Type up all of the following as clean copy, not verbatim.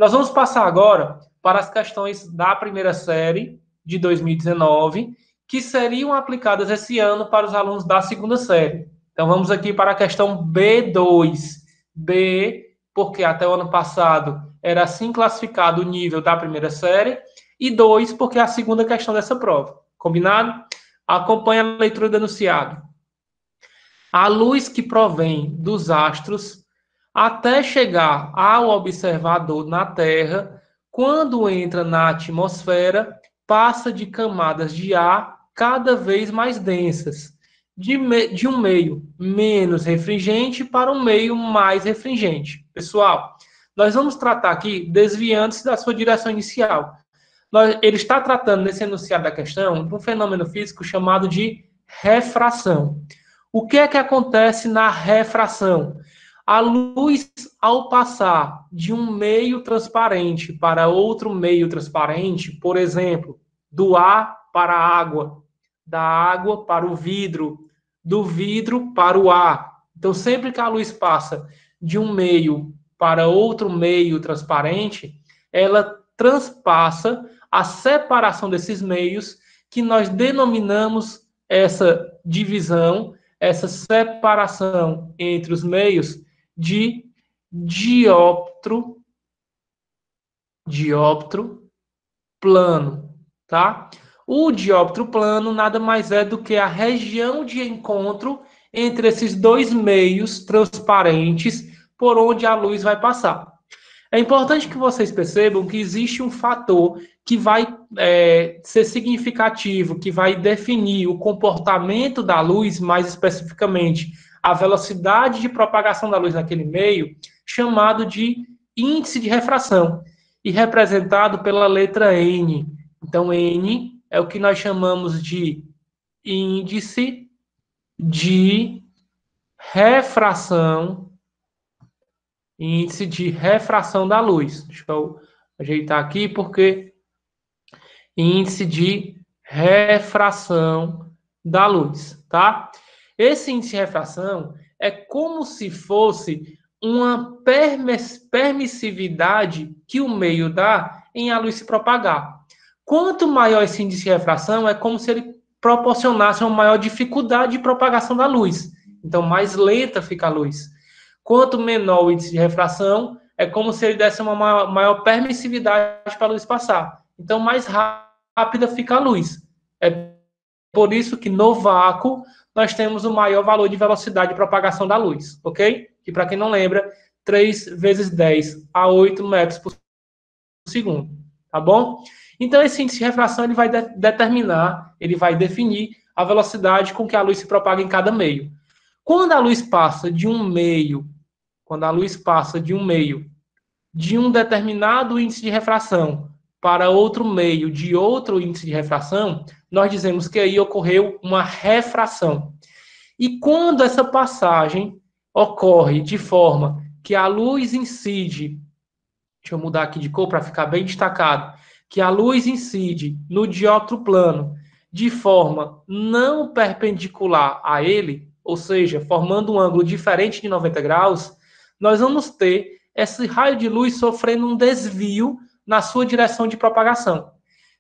Nós vamos passar agora para as questões da primeira série de 2019, que seriam aplicadas esse ano para os alunos da segunda série. Então, vamos aqui para a questão B2. B, porque até o ano passado era assim classificado o nível da primeira série, e 2, porque é a segunda questão dessa prova. Combinado? Acompanhe a leitura do enunciado. A luz que provém dos astros até chegar ao observador na Terra, quando entra na atmosfera, passa de camadas de ar cada vez mais densas, de um meio menos refringente para um meio mais refringente. Pessoal, nós vamos tratar aqui desviando-se da sua direção inicial. Ele está tratando nesse enunciado da questão de um fenômeno físico chamado de refração. O que é que acontece na refração? A luz, ao passar de um meio transparente para outro meio transparente, por exemplo, do ar para a água, da água para o vidro, do vidro para o ar. Então, sempre que a luz passa de um meio para outro meio transparente, ela transpassa a separação desses meios, que nós denominamos essa divisão, essa separação entre os meios, de dióptro plano, tá? O dióptro plano nada mais é do que a região de encontro entre esses dois meios transparentes por onde a luz vai passar. É importante que vocês percebam que existe um fator que vai ser significativo, que vai definir o comportamento da luz, mais especificamente a velocidade de propagação da luz naquele meio, chamado de índice de refração, e representado pela letra N. Então, N é o que nós chamamos de índice de refração, índice de refração da luz. Deixa eu ajeitar aqui, porque índice de refração da luz, tá? Esse índice de refração é como se fosse uma permissividade que o meio dá em a luz se propagar. Quanto maior esse índice de refração, é como se ele proporcionasse uma maior dificuldade de propagação da luz. Então, mais lenta fica a luz. Quanto menor o índice de refração, é como se ele desse uma maior permissividade para a luz passar. Então, mais rápida fica a luz. É por isso que no vácuo nós temos o maior valor de velocidade de propagação da luz, ok? Que, para quem não lembra, 3 vezes 10 a 8 metros por segundo, tá bom? Então, esse índice de refração ele vai determinar, ele vai definir a velocidade com que a luz se propaga em cada meio. Quando a luz passa de um meio, de um determinado índice de refração para outro meio de outro índice de refração, nós dizemos que aí ocorreu uma refração. E quando essa passagem ocorre de forma que a luz incide, deixa eu mudar aqui de cor para ficar bem destacado, que a luz incide no dióptro plano de forma não perpendicular a ele, ou seja, formando um ângulo diferente de 90 graus, nós vamos ter esse raio de luz sofrendo um desvio na sua direção de propagação.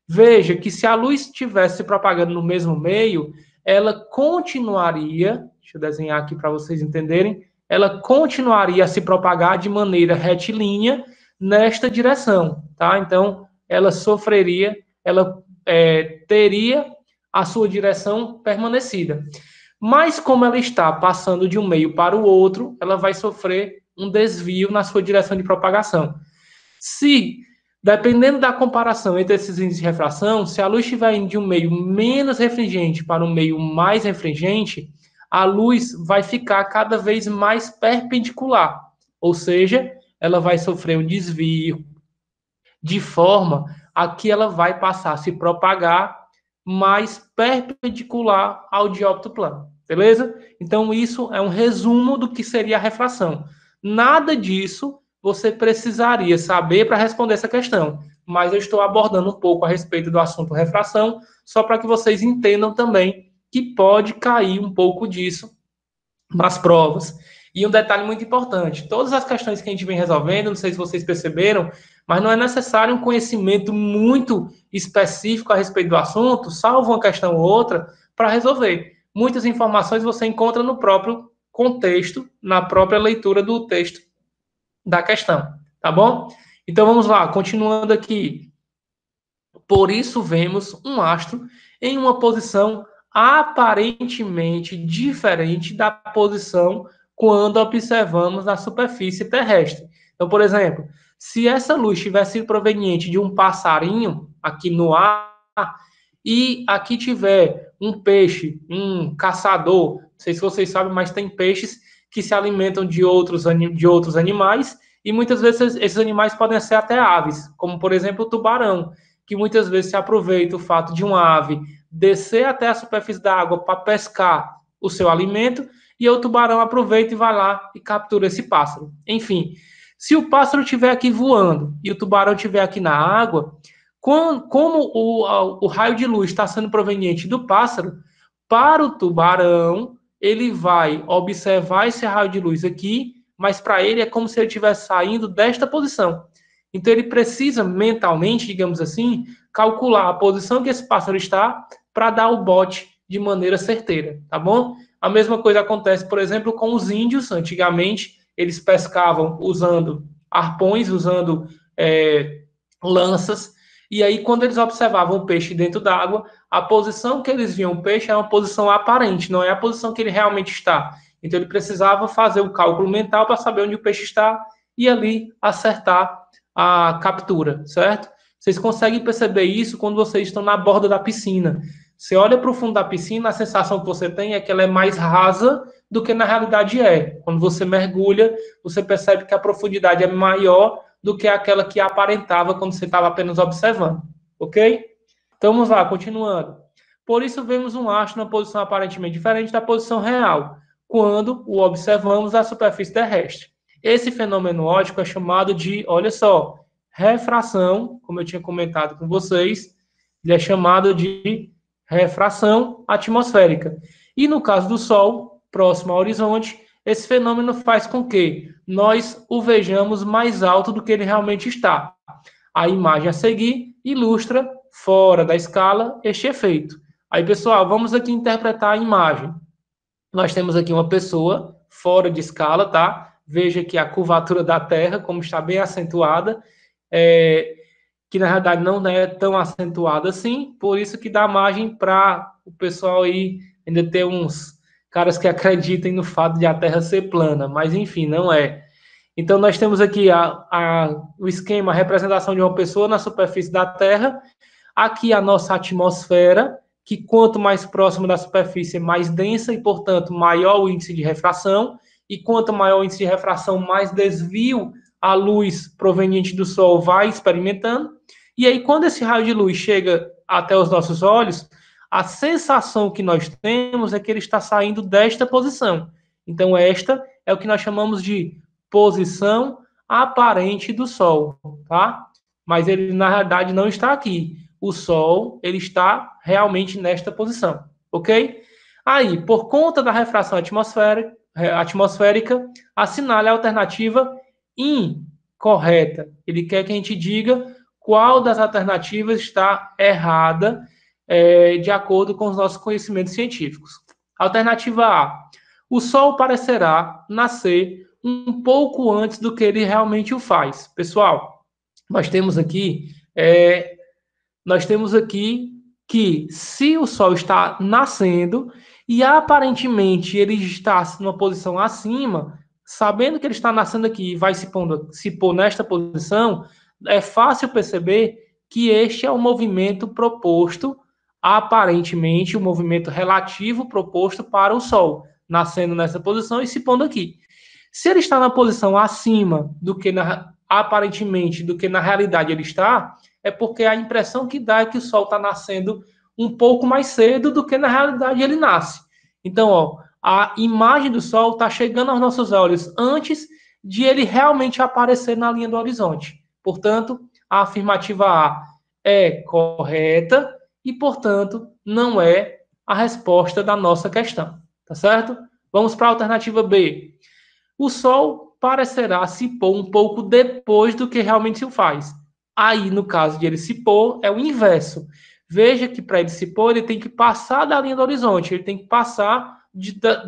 Veja que se a luz estivesse se propagando no mesmo meio, ela continuaria, deixa eu desenhar aqui para vocês entenderem, ela continuaria a se propagar de maneira retilínea nesta direção, tá? Então, ela sofreria, ela teria a sua direção permanecida. Mas como ela está passando de um meio para o outro, ela vai sofrer um desvio na sua direção de propagação. Se, dependendo da comparação entre esses índices de refração, se a luz estiver indo de um meio menos refringente para um meio mais refringente, a luz vai ficar cada vez mais perpendicular, ou seja, ela vai sofrer um desvio de forma a que ela vai passar a se propagar mais perpendicular ao dióptro plano, beleza? Então, isso é um resumo do que seria a refração. Nada disso você precisaria saber para responder essa questão, mas eu estou abordando um pouco a respeito do assunto refração, só para que vocês entendam também que pode cair um pouco disso nas provas. E um detalhe muito importante, todas as questões que a gente vem resolvendo, não sei se vocês perceberam, Mas não é necessário um conhecimento muito específico a respeito do assunto, salvo uma questão ou outra, para resolver. Muitas informações você encontra no próprio contexto, na própria leitura do texto da questão, tá bom? Então vamos lá, continuando aqui. Por isso vemos um astro em uma posição aparentemente diferente da posição quando observamos na superfície terrestre. Então, por exemplo, se essa luz tivesse sido proveniente de um passarinho aqui no ar e aqui tiver um peixe, um caçador, não sei se vocês sabem, mas tem peixes que se alimentam de outros animais e muitas vezes esses animais podem ser até aves, como por exemplo o tubarão, que muitas vezes se aproveita o fato de uma ave descer até a superfície da água para pescar o seu alimento e o tubarão aproveita e vai lá e captura esse pássaro. Enfim, se o pássaro estiver aqui voando e o tubarão estiver aqui na água, como o raio de luz está sendo proveniente do pássaro, para o tubarão, ele vai observar esse raio de luz aqui, mas para ele é como se ele estivesse saindo desta posição. Então ele precisa mentalmente, digamos assim, calcular a posição que esse pássaro está para dar o bote de maneira certeira, tá bom? A mesma coisa acontece, por exemplo, com os índios. Antigamente, eles pescavam usando arpões, usando lanças, e aí, quando eles observavam o peixe dentro d'água, a posição que eles viam o peixe é uma posição aparente, não é a posição que ele realmente está. Então, ele precisava fazer o cálculo mental para saber onde o peixe está e ali acertar a captura, certo? Vocês conseguem perceber isso quando vocês estão na borda da piscina. Você olha para o fundo da piscina, a sensação que você tem é que ela é mais rasa do que na realidade é. Quando você mergulha, você percebe que a profundidade é maior do que aquela que aparentava quando você estava apenas observando, ok? Então vamos lá, continuando. Por isso vemos um astro na posição aparentemente diferente da posição real, quando o observamos na superfície terrestre. Esse fenômeno óptico é chamado de, olha só, refração, como eu tinha comentado com vocês, ele é chamado de refração atmosférica. E no caso do Sol, próximo ao horizonte, esse fenômeno faz com que nós o vejamos mais alto do que ele realmente está. A imagem a seguir ilustra, fora da escala, este efeito. Aí, pessoal, vamos aqui interpretar a imagem. Nós temos aqui uma pessoa fora de escala, tá? Veja aqui a curvatura da Terra, como está bem acentuada, que na realidade não é tão acentuada assim, por isso que dá margem para o pessoal aí ainda ter uns caras que acreditem no fato de a Terra ser plana, mas enfim, não é. Então, nós temos aqui o esquema, a representação de uma pessoa na superfície da Terra, aqui a nossa atmosfera, que quanto mais próximo da superfície, mais densa e, portanto, maior o índice de refração, e quanto maior o índice de refração, mais desvio a luz proveniente do Sol vai experimentando, e aí quando esse raio de luz chega até os nossos olhos, a sensação que nós temos é que ele está saindo desta posição. Então, esta é o que nós chamamos de posição aparente do Sol, tá? Mas ele, na realidade, não está aqui. O Sol, ele está realmente nesta posição, ok? Aí, por conta da refração atmosférica, assinale a alternativa incorreta. Ele quer que a gente diga qual das alternativas está errada, de acordo com os nossos conhecimentos científicos. Alternativa A. O Sol parecerá nascer um pouco antes do que ele realmente o faz. Pessoal, nós temos aqui que se o Sol está nascendo e aparentemente ele está numa posição acima, sabendo que ele está nascendo aqui e vai se pôr nesta posição, é fácil perceber que este é o movimento proposto, aparentemente, o movimento relativo proposto para o Sol, nascendo nessa posição e se pondo aqui. Se ele está na posição acima do que aparentemente do que na realidade ele está, é porque a impressão que dá é que o Sol está nascendo um pouco mais cedo do que na realidade ele nasce. Então, ó, a imagem do Sol está chegando aos nossos olhos antes de ele realmente aparecer na linha do horizonte. Portanto, a afirmativa A é correta e, portanto, não é a resposta da nossa questão. Tá certo? Vamos para a alternativa B. O Sol parecerá se pôr um pouco depois do que realmente se faz. Aí, no caso de ele se pôr, é o inverso. Veja que para ele se pôr, ele tem que passar da linha do horizonte, ele tem que passar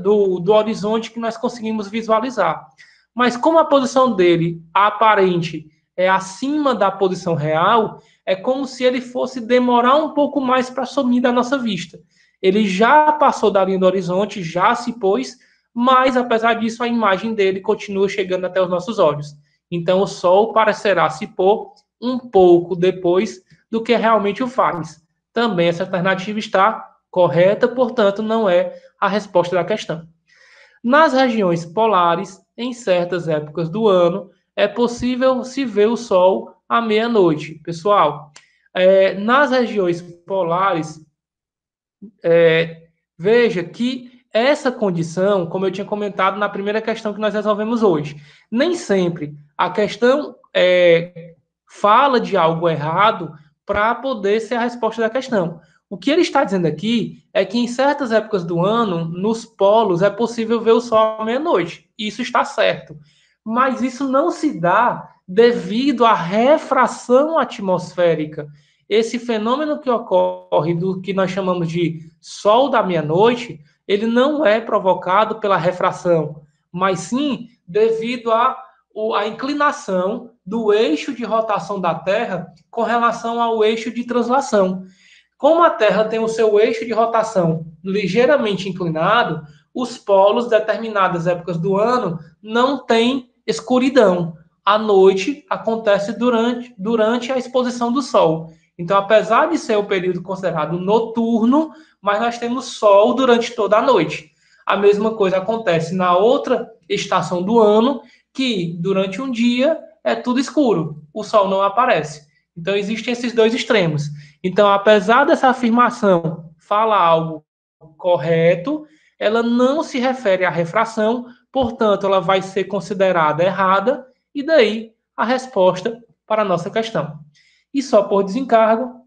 do horizonte que nós conseguimos visualizar. Mas como a posição dele, a aparente, é acima da posição real, é como se ele fosse demorar um pouco mais para sumir da nossa vista. Ele já passou da linha do horizonte, já se pôs, mas apesar disso, a imagem dele continua chegando até os nossos olhos. Então, o Sol parecerá se pôr um pouco depois do que realmente o faz. Também essa alternativa está correta, portanto, não é a resposta da questão. Nas regiões polares, em certas épocas do ano, é possível se ver o Sol à meia-noite. Pessoal, nas regiões polares, veja que essa condição, como eu tinha comentado na primeira questão que nós resolvemos hoje, nem sempre a questão fala de algo errado para poder ser a resposta da questão. O que ele está dizendo aqui é que em certas épocas do ano, nos polos, é possível ver o sol à meia-noite. Isso está certo. Mas isso não se dá devido à refração atmosférica. Esse fenômeno que ocorre do que nós chamamos de sol da meia-noite, ele não é provocado pela refração, mas sim devido à inclinação do eixo de rotação da Terra com relação ao eixo de translação. Como a Terra tem o seu eixo de rotação ligeiramente inclinado, os polos, determinadas épocas do ano, não têm escuridão. A noite acontece durante a exposição do Sol. Então, apesar de ser o período considerado noturno, mas nós temos sol durante toda a noite. A mesma coisa acontece na outra estação do ano, que durante um dia é tudo escuro, o sol não aparece. Então, existem esses dois extremos. Então, apesar dessa afirmação falar algo correto, ela não se refere à refração, portanto, ela vai ser considerada errada, e daí a resposta para a nossa questão. E só por desencargo,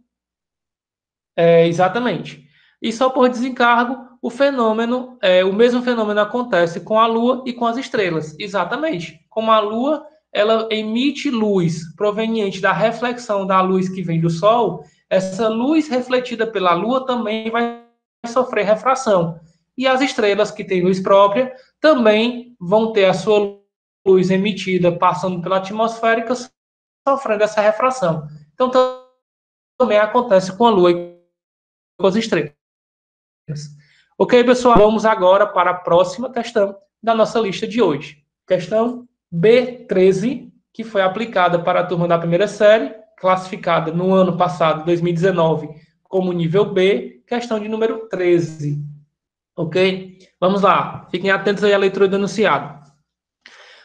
exatamente. E só por desencargo, o mesmo fenômeno acontece com a Lua e com as estrelas. Exatamente. Como a Lua, ela emite luz proveniente da reflexão da luz que vem do Sol, essa luz refletida pela Lua também vai sofrer refração. E as estrelas que têm luz própria também vão ter a sua luz emitida passando pela atmosférica, sofrendo essa refração. Então, também acontece com a Lua e com as estrelas. Ok, pessoal? Vamos agora para a próxima questão da nossa lista de hoje. Questão B13, que foi aplicada para a turma da primeira série, classificada no ano passado, 2019, como nível B, questão de número 13. Ok? Vamos lá. Fiquem atentos aí à leitura do enunciado.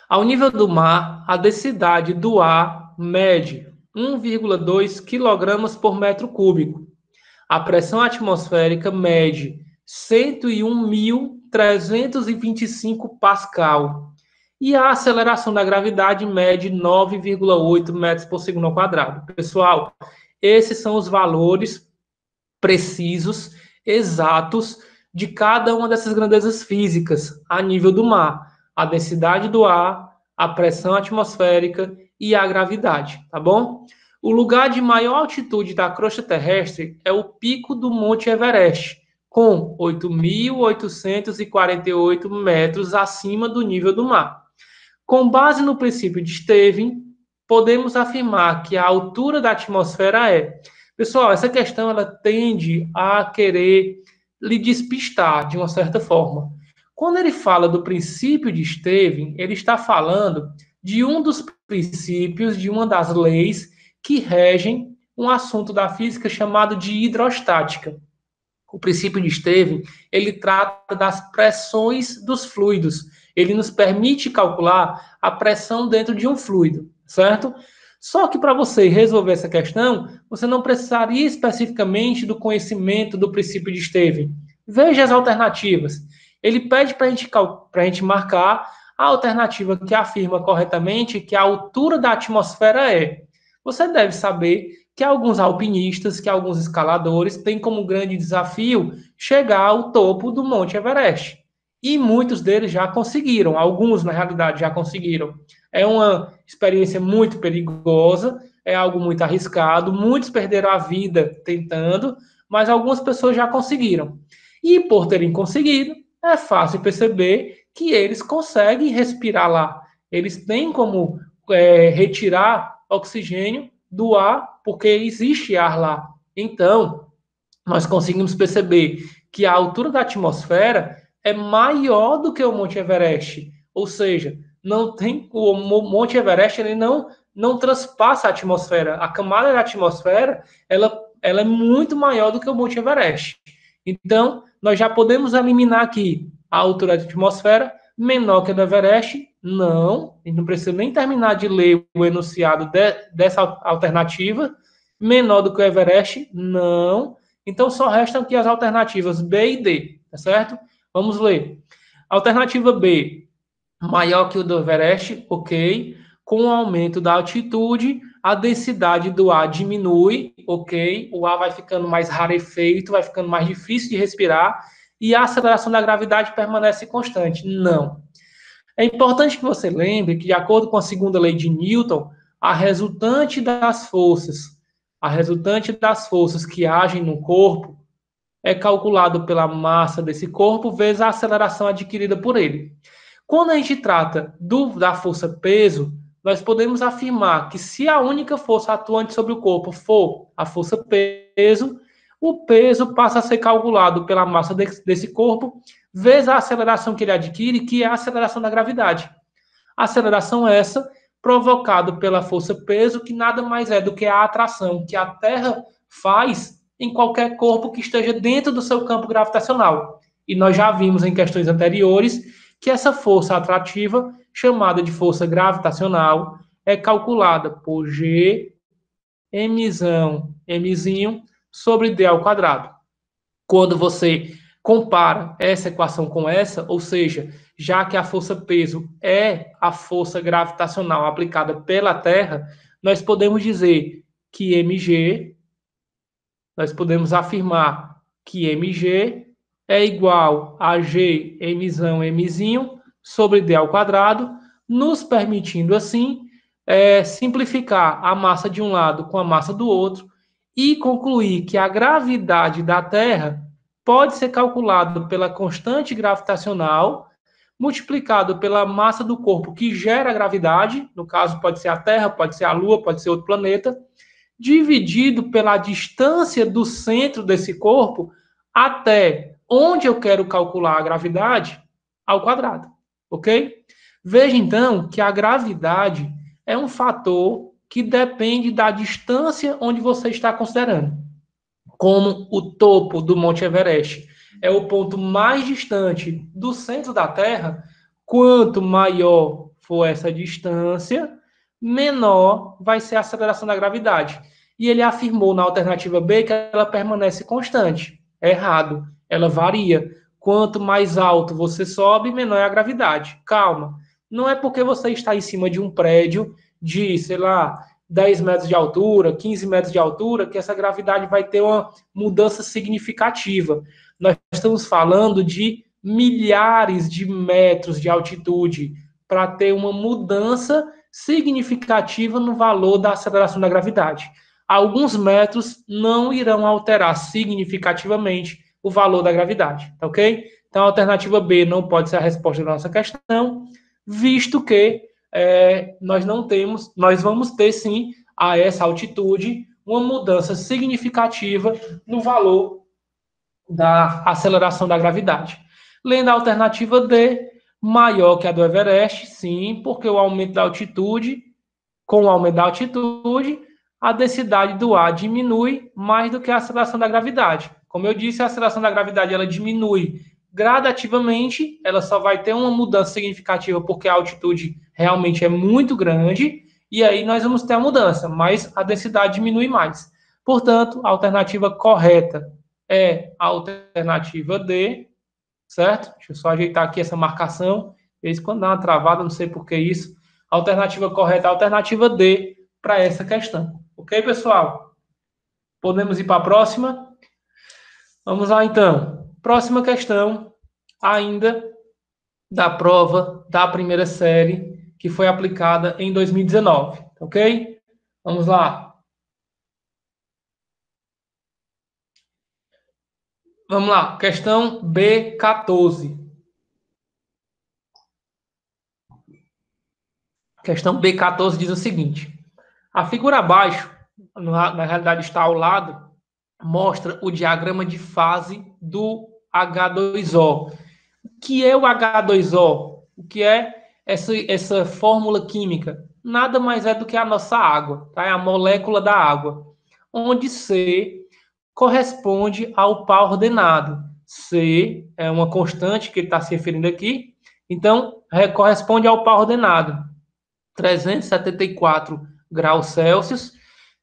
Ao nível do mar, a densidade do ar mede 1,2 kg por metro cúbico. A pressão atmosférica mede 101.325 pascal. E a aceleração da gravidade mede 9,8 metros por segundo ao quadrado. Pessoal, esses são os valores precisos, exatos, de cada uma dessas grandezas físicas a nível do mar. A densidade do ar, a pressão atmosférica e a gravidade, tá bom? O lugar de maior altitude da crosta terrestre é o pico do Monte Everest, com 8.848 metros acima do nível do mar. Com base no princípio de Stevin, podemos afirmar que a altura da atmosfera é... Pessoal, essa questão ela tende a querer lhe despistar de uma certa forma. Quando ele fala do princípio de Stevin, ele está falando de um dos princípios, de uma das leis que regem um assunto da física chamado de hidrostática. O princípio de Stevin, ele trata das pressões dos fluidos. Ele nos permite calcular a pressão dentro de um fluido, certo? Só que para você resolver essa questão, você não precisaria especificamente do conhecimento do princípio de Stevin. Veja as alternativas. Ele pede para a gente marcar a alternativa que afirma corretamente que a altura da atmosfera é. Você deve saber que alguns alpinistas, que alguns escaladores têm como grande desafio chegar ao topo do Monte Everest. E muitos deles já conseguiram, alguns, na realidade, já conseguiram. É uma experiência muito perigosa, é algo muito arriscado, muitos perderam a vida tentando, mas algumas pessoas já conseguiram. E por terem conseguido, é fácil perceber que eles conseguem respirar lá. Eles têm como retirar oxigênio do ar, porque existe ar lá. Então, nós conseguimos perceber que a altura da atmosfera é maior do que o Monte Everest. Ou seja, não tem o Monte Everest, ele não transpassa a atmosfera. A camada da atmosfera, ela é muito maior do que o Monte Everest. Então, nós já podemos eliminar aqui a altura da atmosfera menor que a do Everest. Não, a gente não precisa nem terminar de ler o enunciado dessa alternativa. Menor do que o Everest? Não. Então, só restam aqui as alternativas B e D, tá certo? Vamos ler. Alternativa B, maior que o do Everest, ok. Com o aumento da altitude, a densidade do ar diminui, ok. O ar vai ficando mais rarefeito, vai ficando mais difícil de respirar e a aceleração da gravidade permanece constante. Não. É importante que você lembre que, de acordo com a segunda lei de Newton, a resultante das forças que agem no corpo é calculado pela massa desse corpo vezes a aceleração adquirida por ele. Quando a gente trata da força-peso, nós podemos afirmar que se a única força atuante sobre o corpo for a força-peso, o peso passa a ser calculado pela massa desse corpo vezes a aceleração que ele adquire, que é a aceleração da gravidade. A aceleração essa provocada pela força-peso, que nada mais é do que a atração que a Terra faz em qualquer corpo que esteja dentro do seu campo gravitacional. E nós já vimos em questões anteriores que essa força atrativa, chamada de força gravitacional, é calculada por G, Mzinho, sobre D ao quadrado. Quando você compara essa equação com essa, ou seja, já que a força-peso é a força gravitacional aplicada pela Terra, nós podemos dizer que nós podemos afirmar que mg é igual a G, Mzinho, sobre D ao quadrado, nos permitindo, assim, simplificar a massa de um lado com a massa do outro e concluir que a gravidade da Terra pode ser calculada pela constante gravitacional multiplicado pela massa do corpo que gera a gravidade, no caso pode ser a Terra, pode ser a Lua, pode ser outro planeta, dividido pela distância do centro desse corpo até onde eu quero calcular a gravidade ao quadrado, ok? Veja então que a gravidade é um fator que depende da distância onde você está considerando. Como o topo do Monte Everest é o ponto mais distante do centro da Terra, quanto maior for essa distância, menor vai ser a aceleração da gravidade. E ele afirmou na alternativa B que ela permanece constante. É errado, ela varia. Quanto mais alto você sobe, menor é a gravidade. Calma, não é porque você está em cima de um prédio de, sei lá, 10 metros de altura, 15 metros de altura, que essa gravidade vai ter uma mudança significativa. Nós estamos falando de milhares de metros de altitude para ter uma mudança significativa no valor da aceleração da gravidade. Alguns metros não irão alterar significativamente o valor da gravidade, tá ok? Então, a alternativa B não pode ser a resposta da nossa questão, visto que nós vamos ter sim, a essa altitude, uma mudança significativa no valor da aceleração da gravidade. Lendo a alternativa D, maior que a do Everest, sim, porque o aumento da altitude, com o aumento da altitude, a densidade do ar diminui mais do que a aceleração da gravidade. Como eu disse, a aceleração da gravidade ela diminui gradativamente, ela só vai ter uma mudança significativa porque a altitude realmente é muito grande, e aí nós vamos ter a mudança, mas a densidade diminui mais. Portanto, a alternativa correta é a alternativa D, certo? Deixa eu só ajeitar aqui essa marcação. De vez em quando dá uma travada, não sei por que isso. A alternativa correta é a alternativa D para essa questão. Ok, pessoal? Podemos ir para a próxima? Vamos lá, então. Próxima questão, ainda da prova da primeira série que foi aplicada em 2019, ok? Vamos lá. Vamos lá, questão B14. Questão B14 diz o seguinte: a figura abaixo, na realidade está ao lado, mostra o diagrama de fase do H2O. O que é o H2O? O que é essa fórmula química? Nada mais é do que a nossa água, tá? É a molécula da água, onde C corresponde ao par ordenado. C é uma constante que ele está se referindo aqui, então corresponde ao par ordenado. 374 graus Celsius,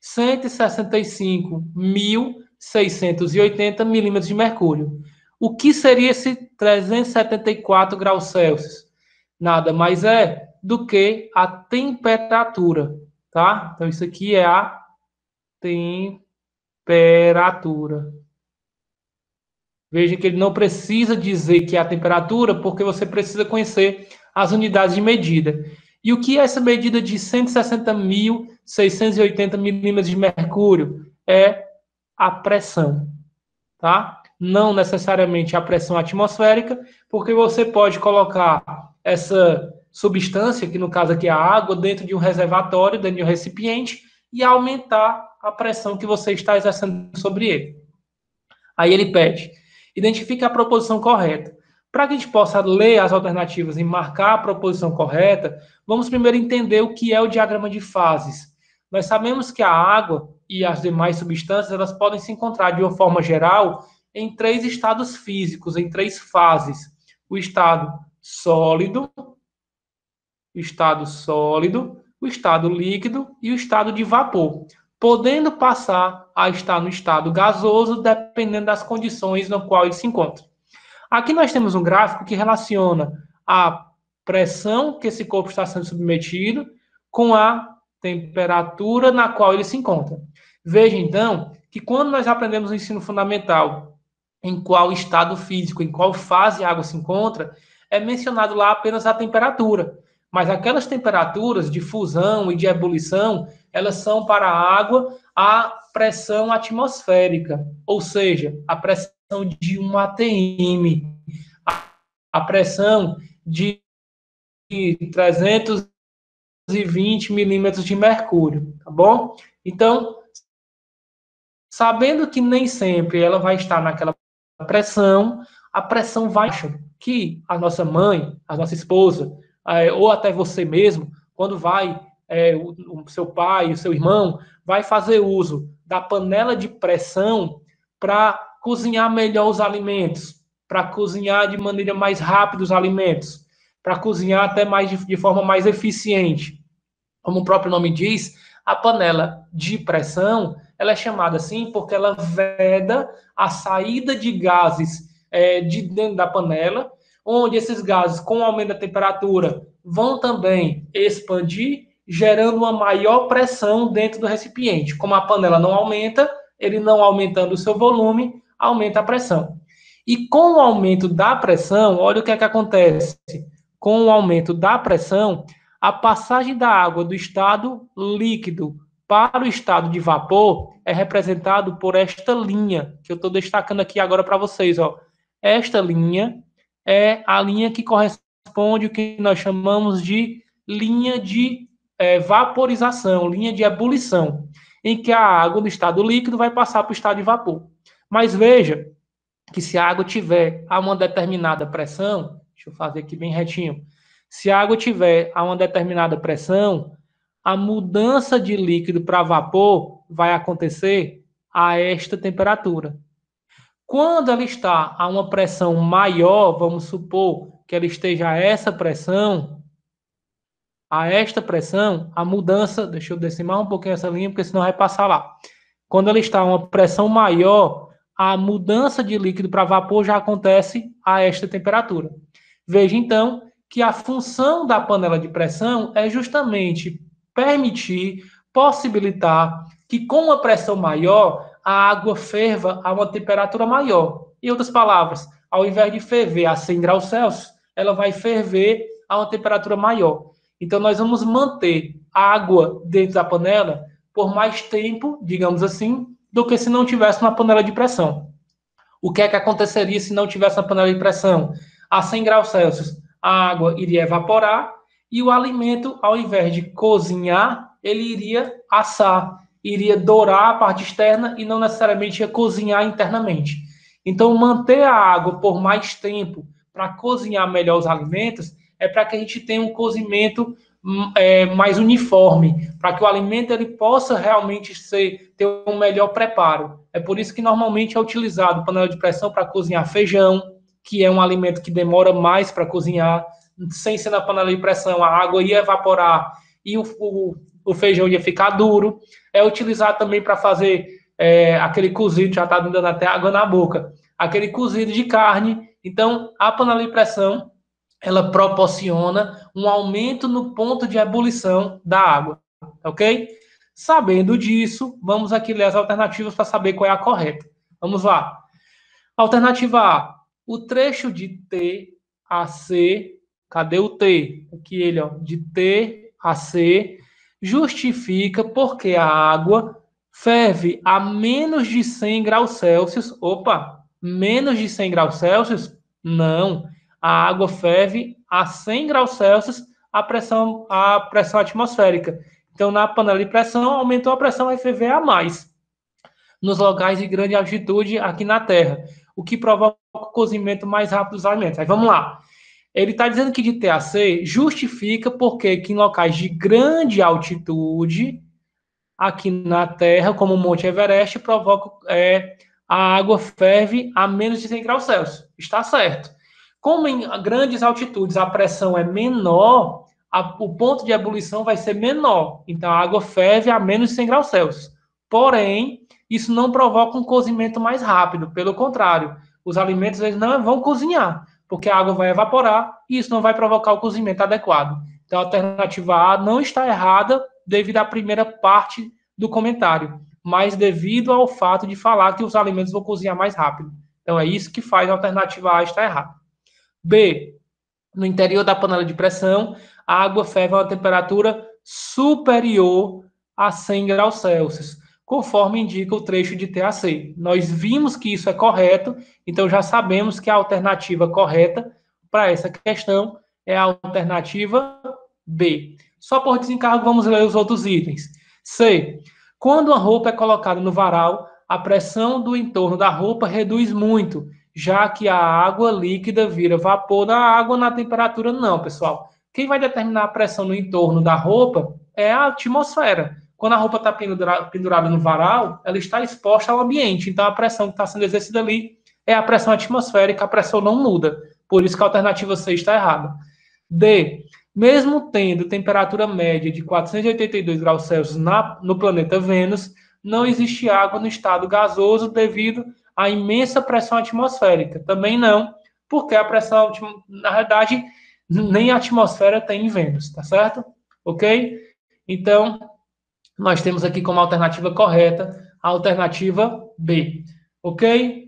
165.680 milímetros de mercúrio. O que seria esse 374 graus Celsius? Nada mais é do que a temperatura, tá? Então, isso aqui é a temperatura. Veja que ele não precisa dizer que é a temperatura, porque você precisa conhecer as unidades de medida. E o que é essa medida de 160.680 milímetros de mercúrio? É a pressão, tá? Não necessariamente a pressão atmosférica, porque você pode colocar essa substância, que no caso aqui é a água, dentro de um reservatório, dentro de um recipiente, e aumentar a pressão que você está exercendo sobre ele. Aí ele pede, identifique a proposição correta. Para que a gente possa ler as alternativas e marcar a proposição correta, vamos primeiro entender o que é o diagrama de fases. Nós sabemos que a água e as demais substâncias elas podem se encontrar de uma forma geral em três estados físicos, em três fases. O estado sólido, o estado líquido e o estado de vapor, podendo passar a estar no estado gasoso, dependendo das condições no qual ele se encontra. Aqui nós temos um gráfico que relaciona a pressão que esse corpo está sendo submetido com a temperatura na qual ele se encontra. Veja, então, que quando nós aprendemos no ensino fundamental em qual estado físico, em qual fase a água se encontra, é mencionado lá apenas a temperatura. Mas aquelas temperaturas de fusão e de ebulição, elas são para a água a pressão atmosférica, ou seja, a pressão de 1 atm, a pressão de 320 milímetros de mercúrio, tá bom? Então, sabendo que nem sempre ela vai estar naquela pressão, a pressão baixa, que a nossa mãe, a nossa esposa, ou até você mesmo, quando vai, o seu pai, o seu irmão, vai fazer uso da panela de pressão para cozinhar melhor os alimentos, para cozinhar de maneira mais rápida os alimentos, para cozinhar até mais de forma mais eficiente. Como o próprio nome diz, a panela de pressão, ela é chamada assim porque ela veda a saída de gases de dentro da panela, onde esses gases, com o aumento da temperatura, vão também expandir, gerando uma maior pressão dentro do recipiente. Como a panela não aumenta, ele não aumentando o seu volume, aumenta a pressão. E com o aumento da pressão, olha o que é que acontece. Com o aumento da pressão, a passagem da água do estado líquido para o estado de vapor é representado por esta linha, que eu estou destacando aqui agora para vocês. Ó. Esta linha é a linha que corresponde ao que nós chamamos de linha de vaporização, linha de ebulição, em que a água do estado líquido vai passar para o estado de vapor. Mas veja que se a água tiver a uma determinada pressão, deixa eu fazer aqui bem retinho, se a água tiver a uma determinada pressão, a mudança de líquido para vapor vai acontecer a esta temperatura. Quando ela está a uma pressão maior, vamos supor que ela esteja a essa pressão, a esta pressão, a mudança, deixa eu decimar um pouquinho essa linha, porque senão vai passar lá. Quando ela está a uma pressão maior, a mudança de líquido para vapor já acontece a esta temperatura. Veja, então, que a função da panela de pressão é justamente permitir, possibilitar que com uma pressão maior, a água ferva a uma temperatura maior. Em outras palavras, ao invés de ferver a 100 graus Celsius, ela vai ferver a uma temperatura maior. Então, nós vamos manter a água dentro da panela por mais tempo, digamos assim, do que se não tivesse uma panela de pressão. O que é que aconteceria se não tivesse uma panela de pressão? A 100 graus Celsius, a água iria evaporar e o alimento, ao invés de cozinhar, ele iria assar, iria dourar a parte externa e não necessariamente ia cozinhar internamente. Então, manter a água por mais tempo para cozinhar melhor os alimentos é para que a gente tenha um cozimento mais uniforme, para que o alimento ele possa realmente ter um melhor preparo. É por isso que normalmente é utilizado panela de pressão para cozinhar feijão, que é um alimento que demora mais para cozinhar. Sem ser na panela de pressão, a água ia evaporar e o feijão ia ficar duro. É utilizado também para fazer aquele cozido, já está dando até água na boca, aquele cozido de carne. Então, a panela de pressão ela proporciona um aumento no ponto de ebulição da água, ok? Sabendo disso, vamos aqui ler as alternativas para saber qual é a correta. Vamos lá. Alternativa A, o trecho de T a C, cadê o T? Aqui ele, ó, de T a C, justifica porque a água ferve a menos de 100 graus Celsius. Opa, menos de 100 graus Celsius? Não. A água ferve a 100 graus Celsius a pressão atmosférica. Então, na panela de pressão, aumentou a pressão, vai ferver a mais nos locais de grande altitude aqui na Terra, o que provoca o cozimento mais rápido dos alimentos. Aí vamos lá. Ele está dizendo que de TAC justifica porque que em locais de grande altitude aqui na Terra, como o Monte Everest, provoca a água ferve a menos de 100 graus Celsius. Está certo. Como em grandes altitudes a pressão é menor, o ponto de ebulição vai ser menor. Então a água ferve a menos de 100 graus Celsius. Porém, isso não provoca um cozimento mais rápido. Pelo contrário, os alimentos eles não vão cozinhar, porque a água vai evaporar e isso não vai provocar o cozimento adequado. Então a alternativa A não está errada devido à primeira parte do comentário, mas devido ao fato de falar que os alimentos vão cozinhar mais rápido. Então é isso que faz a alternativa A estar errada. B. No interior da panela de pressão, a água ferve a uma temperatura superior a 100 graus Celsius, conforme indica o trecho de TAC. Nós vimos que isso é correto, então já sabemos que a alternativa correta para essa questão é a alternativa B. Só por desencargo, vamos ler os outros itens. C. Quando a roupa é colocada no varal, a pressão do entorno da roupa reduz muito, já que a água líquida vira vapor da água na temperatura não, pessoal. Quem vai determinar a pressão no entorno da roupa é a atmosfera. Quando a roupa está pendurada no varal, ela está exposta ao ambiente. Então, a pressão que está sendo exercida ali é a pressão atmosférica, a pressão não muda. Por isso que a alternativa C está errada. D. Mesmo tendo temperatura média de 482 graus Celsius no planeta Vênus, não existe água no estado gasoso devido à imensa pressão atmosférica. Também não, porque a pressão, na verdade, nem a atmosfera tem em Vênus, tá certo? Ok? Então, nós temos aqui como alternativa correta a alternativa B. Ok?